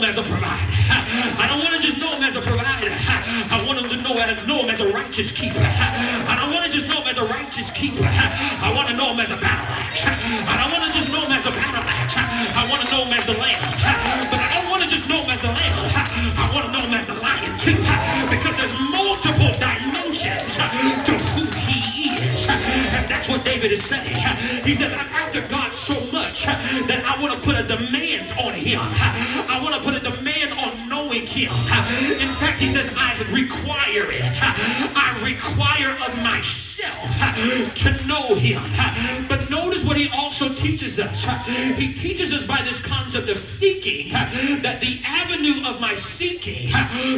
him as a provider. I don't want to just know him as a provider. I want him to know him as a righteous keeper. I don't want to just know him as a righteous keeper. I want to know him as a battle axe. I don't want to just know him as a battle axe. I want to know him as the lamb. But I don't want to just know him as the lamb. I want to know him as the lion too. Because there's multiple dimensions to who he is. And that's what David is saying. He says, I'm after God so much that I want to put a demand on him. I want to put a demand on knowing him. In fact, he says, I require it. I require of myself to know him. But notice what he also teaches us. He teaches us by this concept of seeking, that the avenue of my seeking,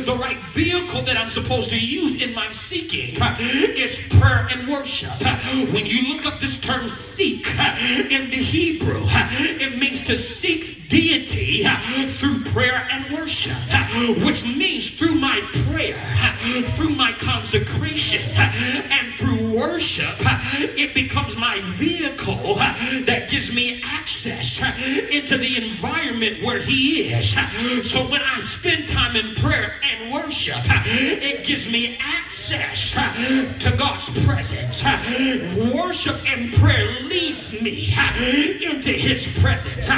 the right vehicle that I'm supposed to use in my seeking, is prayer and worship. When you look up this term seek in the Hebrew, it means to seek deity through prayer and worship, which means through my prayer, through my consecration, and through worship, it becomes my vehicle that gives me access into the environment where he is. So when I spend time in prayer and worship, it gives me access to God's presence. Worship and prayer leads me into his presence.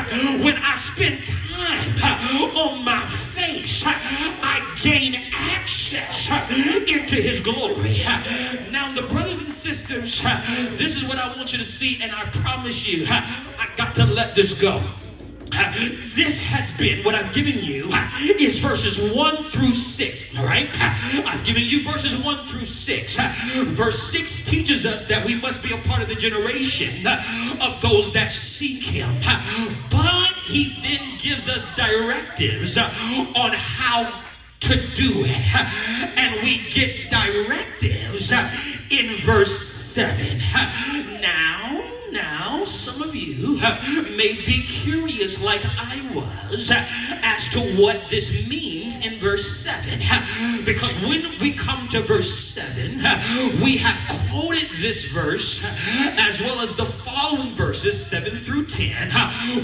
When I spend time on my face, I gain access into his glory. Now, the brothers and sisters, this is what I want you to see, and I promise you, I got to let this go. This has been what I've given you is verses 1 through 6. All right, I've given you verses 1 through 6. Verse 6 teaches us that we must be a part of the generation of those that seek him. But he then gives us directives on how to do it, and we get directives in verse 7. Now, some of you may be curious, like I was, as to what this means in verse 7. Because when we come to verse 7, we have quoted this verse as well as the following verses, 7 through 10.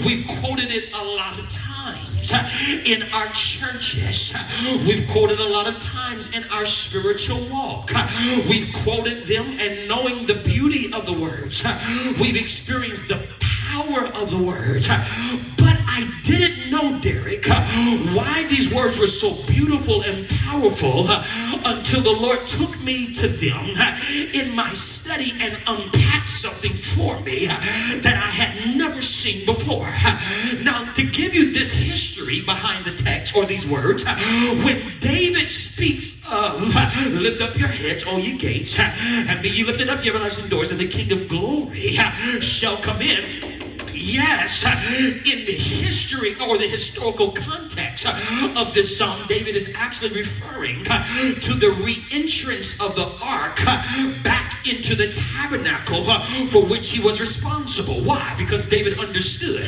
We've quoted it a lot of times in our churches. We've quoted a lot of times in our spiritual walk. We've quoted them, and knowing the beauty of the words, we've experienced the power of the words. But I didn't know, Derek, why these words were so beautiful and powerful until the Lord took me to them in my study and unpacked something for me that I had never seen before. Now, to give you this history behind the text, or these words, when David speaks of lift up your heads, O ye gates, and be ye lifted up, ye everlasting doors, and the King of glory shall come in. Yes, in the history or the historical context of this psalm, David is actually referring to the re-entrance of the ark back into the tabernacle for which he was responsible. Why? Because David understood,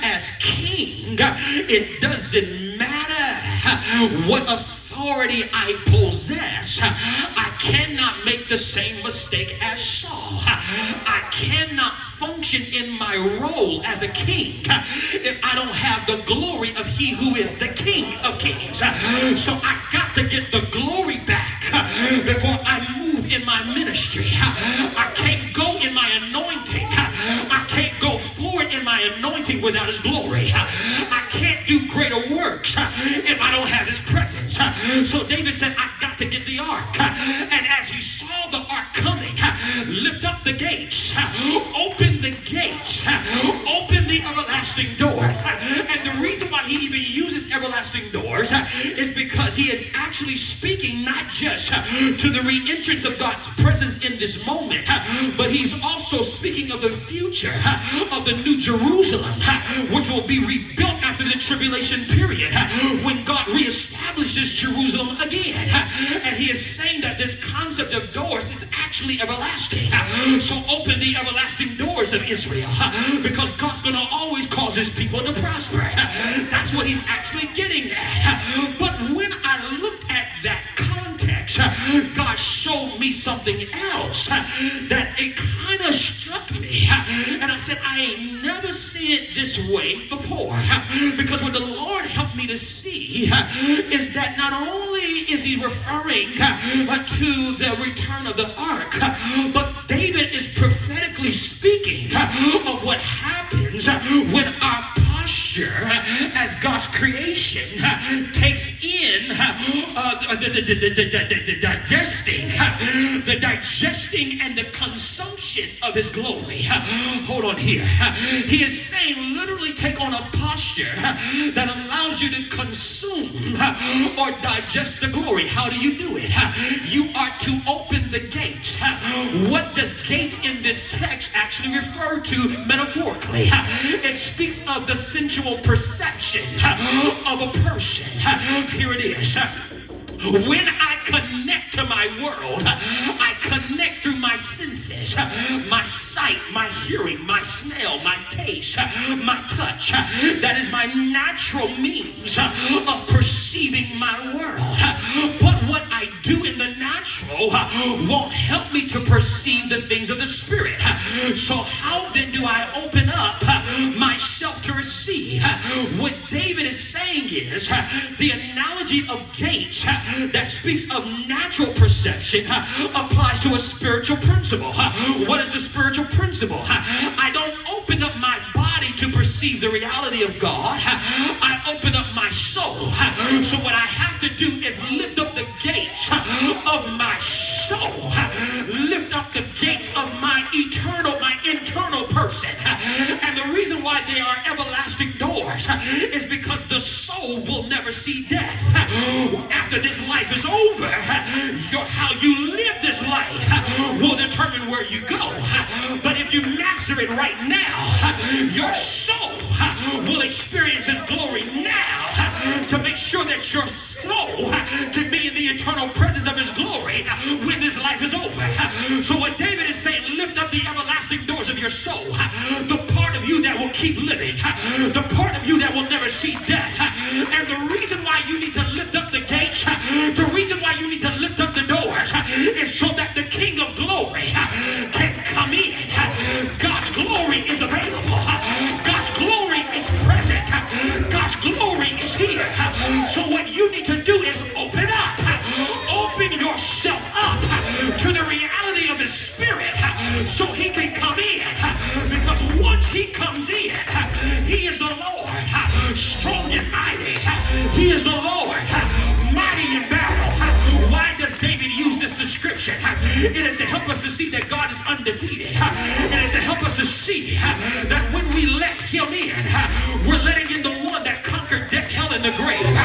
as king, it doesn't matter what authority I possess, I cannot make the same mistake as Saul. I cannot function in my role as a king if I don't have the glory of he who is the King of Kings. So I got to get the glory back before I move in my ministry. I can't go in my anointing. I can't go forward in my anointing without his glory. I can't do greater works if I don't have his presence. So David said, I got to get the ark. And as he saw the ark coming, lift up the gates, open the gates, open the everlasting doors. And the reason why he even uses everlasting doors is because he is actually speaking not just to the re-entrance of God's presence in this moment, but he's also speaking of the future of the New Jerusalem, which will be rebuilt after the tribulation period, when God reestablishes Jerusalem again. And he is saying that this concept of doors is actually everlasting. So open the everlasting doors of Israel, because God's going to always cause his people to prosper. That's what he's actually getting at. But when I looked at that context, God showed me something else that it kind of struck me. And I said, I ain't never seen it this way before. Because when the Lord helped me me to see is that not only is he referring to the return of the ark, but David is prophetically speaking of what happens when our posture as God's creation takes in the digesting and the consumption of his glory. Hold on here. He is saying literally take on a posture that allows you to consume or digest the glory. How do you do it? You are to open the gates. What does gates in this text actually refer to metaphorically? It speaks of the sensual perception of a person. Here it is. When I connect to my world, I connect through my senses, my sight, my hearing, my smell, my taste, my touch. That is my natural means of perceiving my world. But what I do in the natural won't help me to perceive the things of the Spirit. So how then do I open up myself to receive? What David is saying is the analogy of gates that speaks of natural perception applies to a spiritual principle. What is the spiritual principle? I don't open up my body to perceive the reality of God. I open up my soul. So what I have to do is lift up the gates of my soul. Lift up the gates of my internal person. And the reason why they are everlasting doors is because the soul will never see death. After this life is over, how you live this life will determine where you go. But if you master it right now, your soul will experience his glory now to make sure that your soul can be in the eternal presence of his glory when this life is over. So what David is saying, lift up the everlasting doors of your soul, the part of you that will keep living, the part of you that will never see death. And the reason why you need to lift up the gates, the reason why you need to lift up the doors is so that the King of Glory can come in. God's glory is available. God's glory is present. God's glory is here. So what you need to do is open up. Open yourself up to the reality of his Spirit so he can come in. Because once he comes in, he is the Lord, strong and mighty. He is the Lord, mighty in battle. Why does David use this description? It is to help us to see that God is undefeated. It is to help us to see that when we let him in, we're letting in the one that conquered death, hell, and the grave.